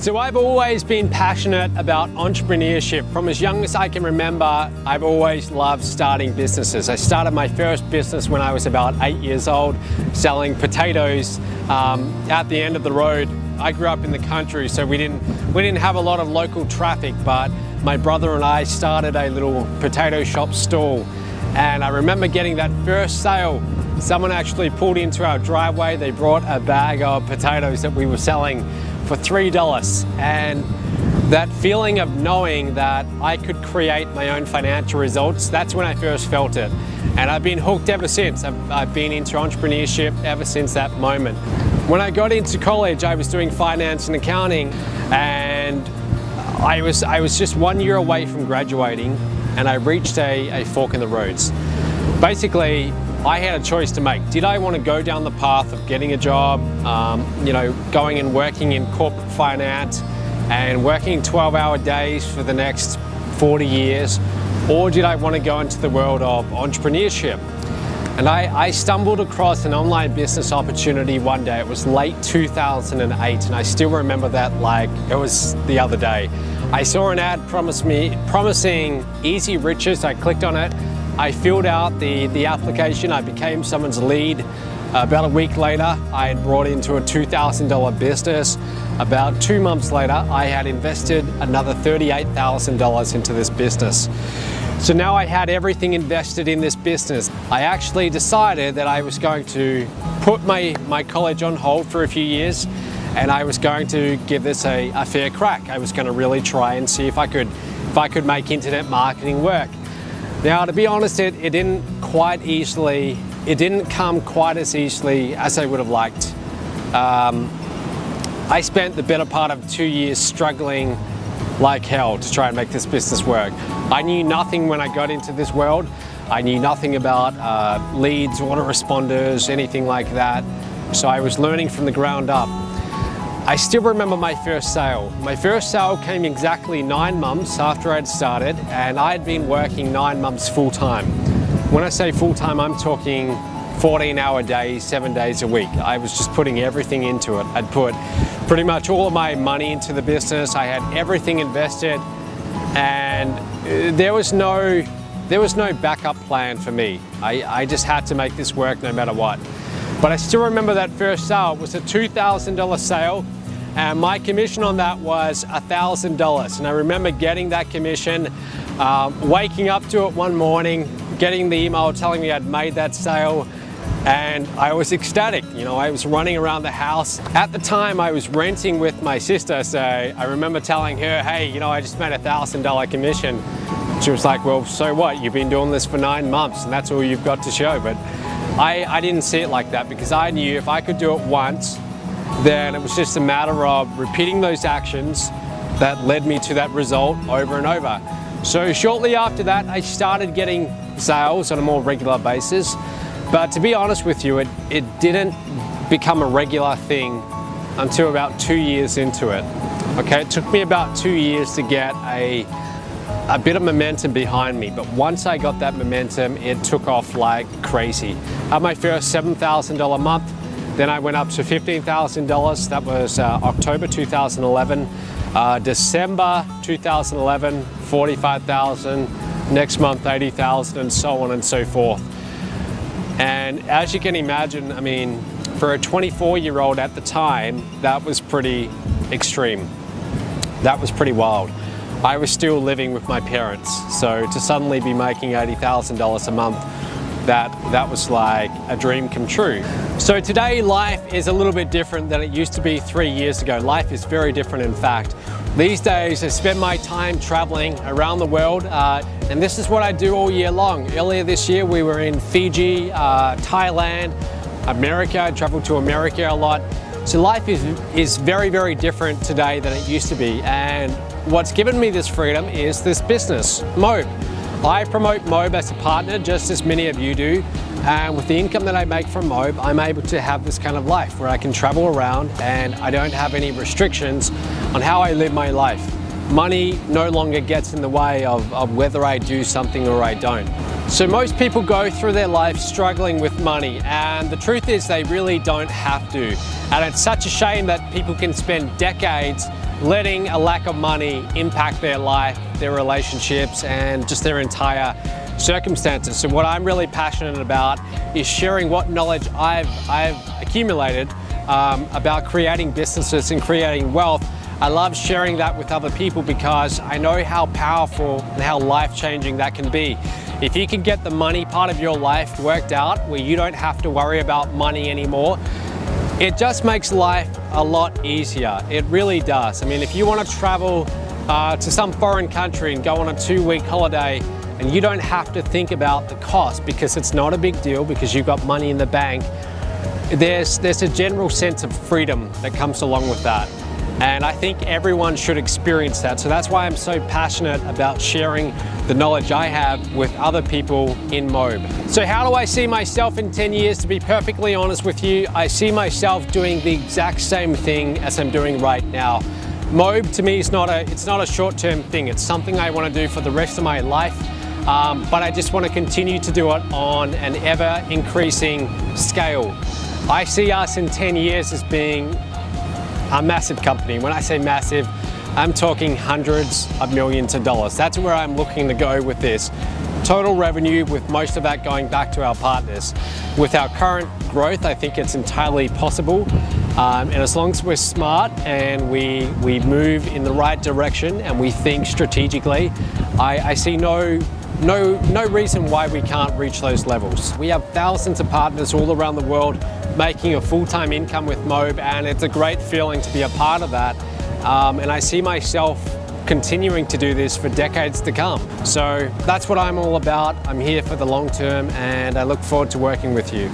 So I've always been passionate about entrepreneurship. From as young as I can remember, I've always loved starting businesses. I started my first business when I was about 8 years old, selling potatoes at the end of the road. I grew up in the country, so we didn't have a lot of local traffic, but my brother and I started a little potato shop stall. And I remember getting that first sale. Someone actually pulled into our driveway. They brought a bag of potatoes that we were selling for $3, and that feeling of knowing that I could create my own financial results, that's when I first felt it. And I've been hooked ever since. I've been into entrepreneurship ever since that moment. When I got into college, I was doing finance and accounting, and I was just 1 year away from graduating, and I reached a fork in the roads. Basically, I had a choice to make. Did I want to go down the path of getting a job, going and working in corporate finance and working 12-hour days for the next 40 years, or did I want to go into the world of entrepreneurship? And I stumbled across an online business opportunity one day. It was late 2008, and I still remember that like it was the other day. I saw an ad promising easy riches. I clicked on it. I filled out the application. I became someone's lead. About a week later, I had brought into a $2,000 business. About 2 months later, I had invested another $38,000 into this business. So now I had everything invested in this business. I actually decided that I was going to put my college on hold for a few years, and I was going to give this a fair crack. I was going to really try and see if I could make internet marketing work. Now, to be honest, it didn't come quite as easily as I would have liked. I spent the better part of 2 years struggling like hell to try and make this business work. I knew nothing when I got into this world. I knew nothing about leads, autoresponders, anything like that. So I was learning from the ground up. I still remember my first sale. My first sale came exactly 9 months after I'd started, and I'd been working 9 months full-time. When I say full-time, I'm talking 14-hour days, 7 days a week. I was just putting everything into it. I'd put pretty much all of my money into the business. I had everything invested, and there was no backup plan for me. I just had to make this work no matter what. But I still remember that first sale. It was a $2,000 sale, and my commission on that was $1,000. And I remember getting that commission, waking up to it one morning, getting the email telling me I'd made that sale, and I was ecstatic. I was running around the house. At the time, I was renting with my sister, so I remember telling her, hey, I just made a $1,000 commission. She was like, well, so what? You've been doing this for 9 months, and that's all you've got to show. But I didn't see it like that, because I knew if I could do it once, then it was just a matter of repeating those actions that led me to that result over and over. So shortly after that, I started getting sales on a more regular basis. But to be honest with you, it didn't become a regular thing until about 2 years into it. Okay, it took me about 2 years to get a bit of momentum behind me, but once I got that momentum, it took off like crazy. I had my first $7,000 month, then I went up to $15,000. That was October 2011. December 2011, $45,000. Next month, $80,000, and so on and so forth. And as you can imagine, I mean, for a 24-year-old at the time, that was pretty extreme. That was pretty wild. I was still living with my parents, so to suddenly be making $80,000 a month, that was like a dream come true. So today, life is a little bit different than it used to be 3 years ago. Life is very different, in fact. These days, I spend my time traveling around the world, and this is what I do all year long. Earlier this year, we were in Fiji, Thailand, America. I traveled to America a lot. So life is very, very different today than it used to be. And what's given me this freedom is this business, M.O.B.E. I promote M.O.B.E as a partner, just as many of you do. And with the income that I make from M.O.B.E, I'm able to have this kind of life where I can travel around and I don't have any restrictions on how I live my life. Money no longer gets in the way of whether I do something or I don't. So most people go through their life struggling with money, and the truth is they really don't have to. And it's such a shame that people can spend decades letting a lack of money impact their life, their relationships, and just their entire circumstances. So what I'm really passionate about is sharing what knowledge I've accumulated about creating businesses and creating wealth. I love sharing that with other people because I know how powerful and how life-changing that can be. If you can get the money part of your life worked out where you don't have to worry about money anymore, it just makes life a lot easier. It really does. I mean, if you want to travel to some foreign country and go on a 2-week holiday, and you don't have to think about the cost because it's not a big deal because you've got money in the bank, there's a general sense of freedom that comes along with that. And I think everyone should experience that. So that's why I'm so passionate about sharing the knowledge I have with other people in M.O.B.E. So how do I see myself in 10 years? To be perfectly honest with you, I see myself doing the exact same thing as I'm doing right now. M.O.B.E. to me is not a short-term thing. It's something I want to do for the rest of my life. But I just want to continue to do it on an ever-increasing scale. I see us in 10 years as being a massive company. When I say massive, I'm talking hundreds of millions of dollars. That's where I'm looking to go with this. Total revenue, with most of that going back to our partners. With our current growth, I think it's entirely possible. And as long as we're smart and we move in the right direction and we think strategically, I see no reason why we can't reach those levels. We have thousands of partners all around the world making a full-time income with M.O.B.E, and it's a great feeling to be a part of that. And I see myself continuing to do this for decades to come. So that's what I'm all about. I'm here for the long term, and I look forward to working with you.